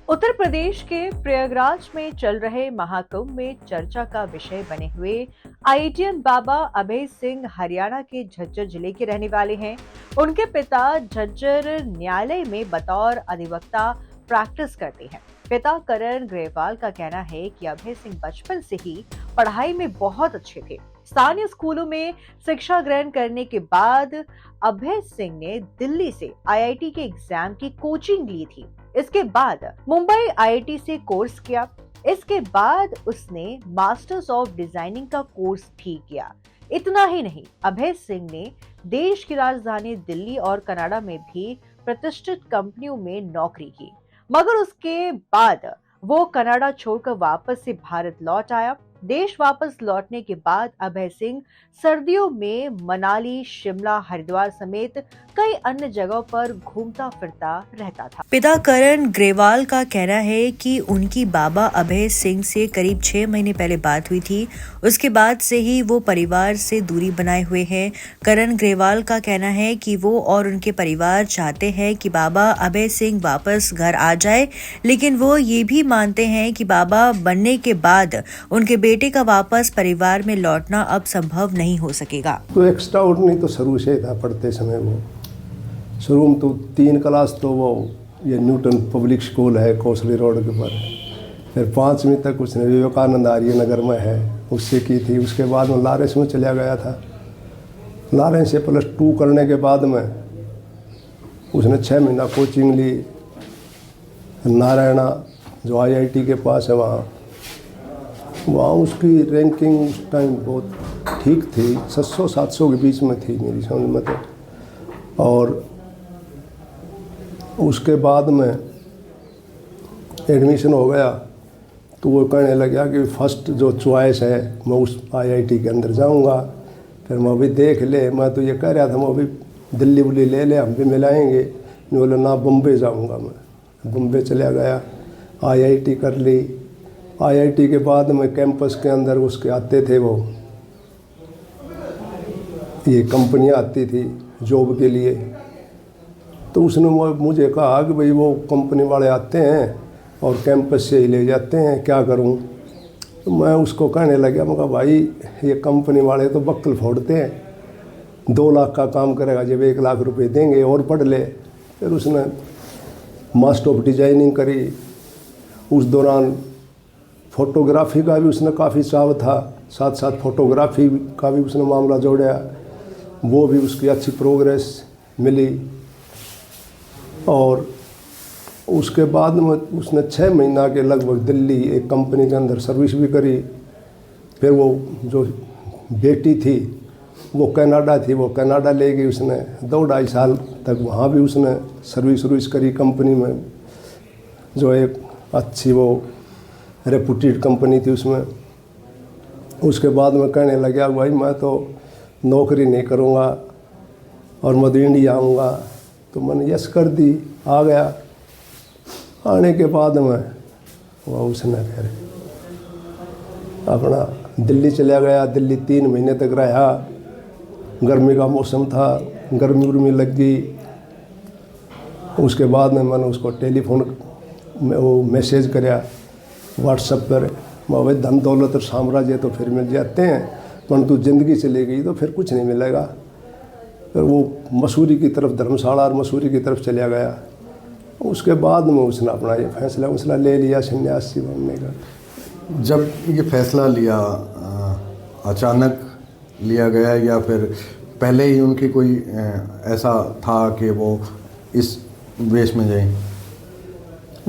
उत्तर प्रदेश के प्रयागराज में चल रहे महाकुंभ में चर्चा का विषय बने हुए आईआईटीएन बाबा अभय सिंह हरियाणा के झज्जर जिले के रहने वाले हैं। उनके पिता झज्जर न्यायालय में बतौर अधिवक्ता प्रैक्टिस करते हैं। पिता करण ग्रेवाल का कहना है कि अभय सिंह बचपन से ही पढ़ाई में बहुत अच्छे थे। स्थानीय स्कूलों में शिक्षा ग्रहण करने के बाद अभय सिंह ने दिल्ली से आईआईटी के एग्जाम की कोचिंग ली थी। इसके बाद मुंबई आईआईटी से कोर्स किया। इसके बाद उसने मास्टर्स ऑफ डिजाइनिंग का कोर्स भी किया। इतना ही नहीं, अभय सिंह ने देश की राजधानी दिल्ली और कनाडा में भी प्रतिष्ठित कंपनियों में नौकरी की, मगर उसके बाद वो कनाडा छोड़कर वापस से भारत लौट आया। देश वापस लौटने के बाद अभय सिंह सर्दियों में मनाली, शिमला, हरिद्वार समेत कई अन्य जगहों पर घूमता फिरता रहता था। पिता करण ग्रेवाल का कहना है कि उनकी बाबा अभय सिंह से करीब 6 महीने पहले बात हुई थी। उसके बाद से ही वो परिवार से दूरी बनाए हुए हैं। करण ग्रेवाल का कहना है कि वो और उनके परिवार चाहते हैं कि बाबा अभय सिंह वापस घर आ जाए, लेकिन वो ये भी मानते हैं कि बाबा बनने के बाद उनके बेटे का वापस परिवार में लौटना अब संभव नहीं हो सकेगा। तो एक्स्ट्रा ऑर्डिनरी तो शुरू से था, पढ़ते समय वो शुरू में तो 3 क्लास तो वो ये न्यूटन पब्लिक स्कूल है कोसली रोड के ऊपर, फिर 5वीं तक उसने विवेकानंद आर्य नगर में है उससे की थी। उसके बाद में लॉरेंस में चला गया था। लॉरेंस से +2 करने के बाद में उसने 6 महीना कोचिंग ली नारायणा जो आईआईटी के पास है वहाँ उसकी रैंकिंग उस टाइम बहुत ठीक थी, 600-700 के बीच में थी मेरी समझ में तो। और उसके बाद में एडमिशन हो गया तो वो कहने लगा कि फर्स्ट जो चॉइस है मैं उस आईआईटी के अंदर जाऊंगा। फिर मैं भी देख ले, मैं तो ये कह रहा था मैं भी दिल्ली उल्ली ले ले, हम भी मिलाएंगे। नहीं बोला ना, बम्बे जाऊंगा। मैं बम्बे चला गया, आईआईटी कर ली। आईआईटी के बाद में कैंपस के अंदर उसके आते थे वो ये कंपनियां आती थी जॉब के लिए, तो उसने मुझे कहा कि भाई वो कंपनी वाले आते हैं और कैंपस से ही ले जाते हैं, क्या करूं। तो मैं उसको कहने लगा, मैं कहा भाई ये कंपनी वाले तो बक्कल फोड़ते हैं, 2 लाख का काम करेगा जब 1 लाख रुपए देंगे और पढ़ ले। फिर उसने मास्टर ऑफ डिजाइनिंग करी। उस दौरान फोटोग्राफी का भी उसने काफ़ी चाव था, साथ साथ फोटोग्राफी का भी उसने मामला जोड़ा, वो भी उसकी अच्छी प्रोग्रेस मिली। और उसके बाद में उसने 6 महीना के लगभग दिल्ली एक कंपनी के अंदर सर्विस भी करी। फिर वो जो बेटी थी वो कनाडा थी, वो कनाडा ले गई उसने, 2-2.5 साल तक वहाँ भी उसने सर्विस करी कंपनी में, जो एक अच्छी वो रेपुटेड कंपनी थी उसमें। उसके बाद में कहने लगा भाई मैं तो नौकरी नहीं करूँगा और मैं तो इंडिया आऊँगा। तो मैंने यस कर दी, आ गया। आने के बाद में वो उसने फिर अपना दिल्ली चला गया। दिल्ली 3 महीने तक रहा। गर्मी का मौसम था, गर्मी लग गई। उसके बाद में मैंने उसको टेलीफोन में वो मैसेज कराया व्हाट्सएप पर, भाई धन दौलत और साम्राज्य तो फिर मिल जाते हैं, परंतु ज़िंदगी चली गई तो फिर कुछ नहीं मिलेगा। फिर वो मसूरी की तरफ, धर्मशाला और मसूरी की तरफ चला गया। उसके बाद में उसने अपना ये फैसला ले लिया सन्यासी बनने का। जब ये फैसला लिया अचानक लिया गया या फिर पहले ही उनकी कोई ऐसा था कि वो इस वेश में जाए?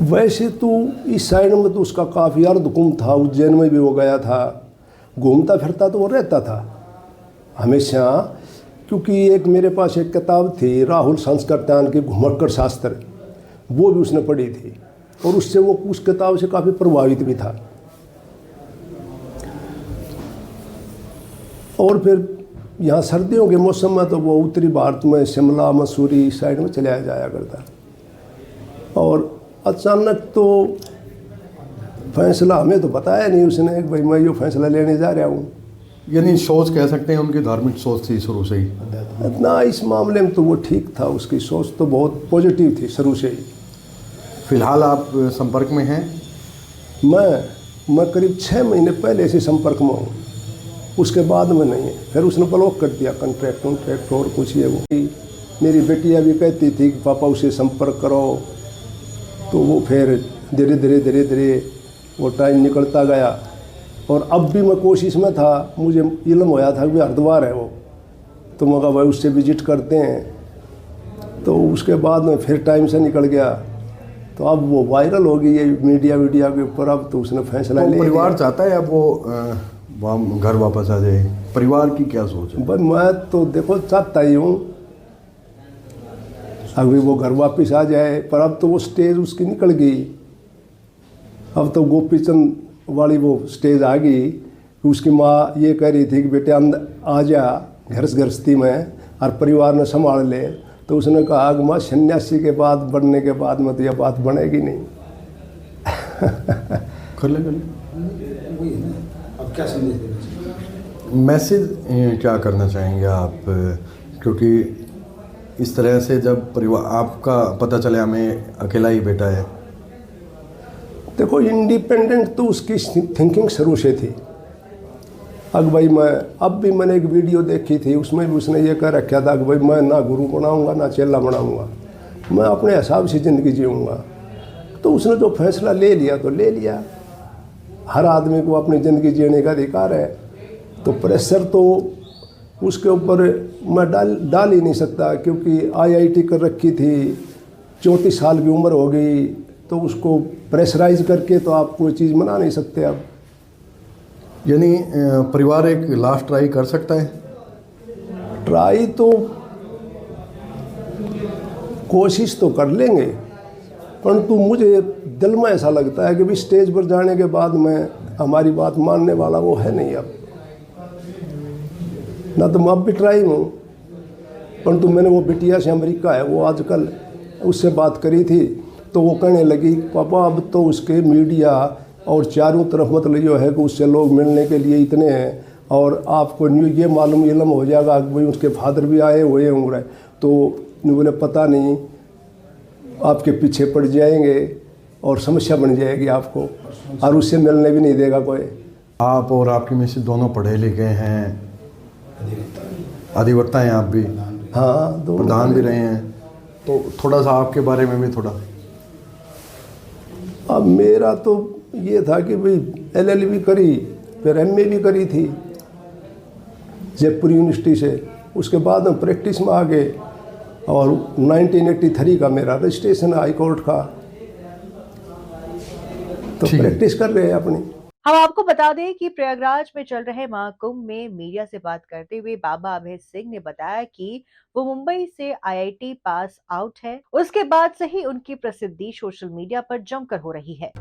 वैसे तो इस साइड में तो उसका काफ़ी अर्धकुंभ था, उज्जैन में भी वो गया था, घूमता फिरता तो वो रहता था हमेशा। क्योंकि एक मेरे पास एक किताब थी राहुल संस्कृत्यान की घुमक्कड़ शास्त्र, वो भी उसने पढ़ी थी और उससे वो उस किताब से काफ़ी प्रभावित भी था। और फिर यहाँ सर्दियों के मौसम में तो वो उत्तरी भारत में शिमला, मसूरी साइड में चला जाया करता। और अचानक तो फैसला हमें तो बताया नहीं उसने कि भाई मैं ये फैसला लेने जा रहा हूँ। यानी सोच कह सकते हैं उनकी धार्मिक सोच थी शुरू से ही? इतना इस मामले में तो वो ठीक था, उसकी सोच तो बहुत पॉजिटिव थी शुरू से ही। फिलहाल आप संपर्क में हैं? मैं करीब 6 महीने पहले से संपर्क में हूँ, उसके बाद में नहीं है। फिर उसने ब्लॉक कर दिया कॉन्ट्रैक्ट और कुछ ये वो। मेरी बेटियाँ भी कहती थी कि पापा उसे संपर्क करो, तो वो फिर धीरे धीरे वो टाइम निकलता गया। और अब भी मैं कोशिश में था, मुझे इल्म होया था कि हरिद्वार है वो, तो मैं कहा भाई उससे विजिट करते हैं। तो उसके बाद में फिर टाइम से निकल गया, तो अब वो वायरल हो गई है मीडिया के ऊपर। अब तो उसने फैसला ले लिया। परिवार चाहता है अब वो घर वापस आ जाए, परिवार की क्या सोच है? भाई मैं तो देखो चाहता ही हूँ अभी वो घर वापस आ जाए, पर अब तो वो स्टेज उसकी निकल गई। अब तो गोपीचंद वाली वो स्टेज आ गई कि उसकी माँ ये कह रही थी कि बेटे अंदर आ जा गृहस्थी में और परिवार ने संभाल ले। तो उसने कहा कि माँ सन्यासी के बाद बनने के बाद में तो यह बात बनेगी नहीं। कर ले अब क्या संदेश देना चाहिए? मैसेज क्या करना चाहेंगे आप? क्योंकि इस तरह से जब परिवार आपका पता चले हमें अकेला ही बेटा है। देखो इंडिपेंडेंट तो उसकी थिंकिंग शुरू से थी। अब भाई अब भी मैंने एक वीडियो देखी थी, उसमें भी उसने ये कह रखा था कि भाई मैं ना गुरु बनाऊंगा ना चेला बनाऊंगा, मैं अपने हिसाब से ज़िंदगी जीऊँगा। तो उसने जो फैसला ले लिया तो ले लिया। हर आदमी को अपनी ज़िंदगी जीने का अधिकार है, तो प्रेशर तो उसके ऊपर मैं डाल ही नहीं सकता, क्योंकि IIT कर रखी थी, 34 साल की उम्र हो गई, तो उसको प्रेशराइज करके तो आप कोई चीज़ मना नहीं सकते। अब यानी परिवार एक लास्ट ट्राई कर सकता है? ट्राई तो कोशिश तो कर लेंगे, परंतु मुझे दिल में ऐसा लगता है कि भी स्टेज पर जाने के बाद में हमारी बात मानने वाला वो है नहीं। अब ना तो मैं अब भी ट्राई हूँ, परंतु मैंने वो बिटिया से अमेरिका है वो आजकल उससे बात करी थी, तो वो कहने लगी पापा अब तो उसके मीडिया और चारों तरफ मतलब ये है कि उससे लोग मिलने के लिए इतने हैं, और आपको ये मालूम इलम हो जाएगा कि भाई उसके फादर भी आए हुए होंगे, तो बोले पता नहीं आपके पीछे पड़ जाएंगे और समस्या बन जाएगी आपको, और उससे मिलने भी नहीं देगा कोई। आप और आपकी मिसेज दोनों पढ़े लिखे हैं, अधिवक्ता हैं आप भी? हाँ, दो प्रधान भी रहे हैं, तो थोड़ा सा आपके बारे में भी थोड़ा। अब मेरा तो ये था कि भाई LLB करी, फिर MA भी करी थी जयपुर यूनिवर्सिटी से, उसके बाद में प्रैक्टिस में आ गए, और 1983 का मेरा रजिस्ट्रेशन हाई कोर्ट का, तो प्रैक्टिस कर रहे हैं अपनी। हम आपको बता दें कि प्रयागराज में चल रहे महाकुंभ में मीडिया से बात करते हुए बाबा अभय सिंह ने बताया कि वो मुंबई से IIT पास आउट है। उसके बाद से ही उनकी प्रसिद्धि सोशल मीडिया पर जमकर हो रही है।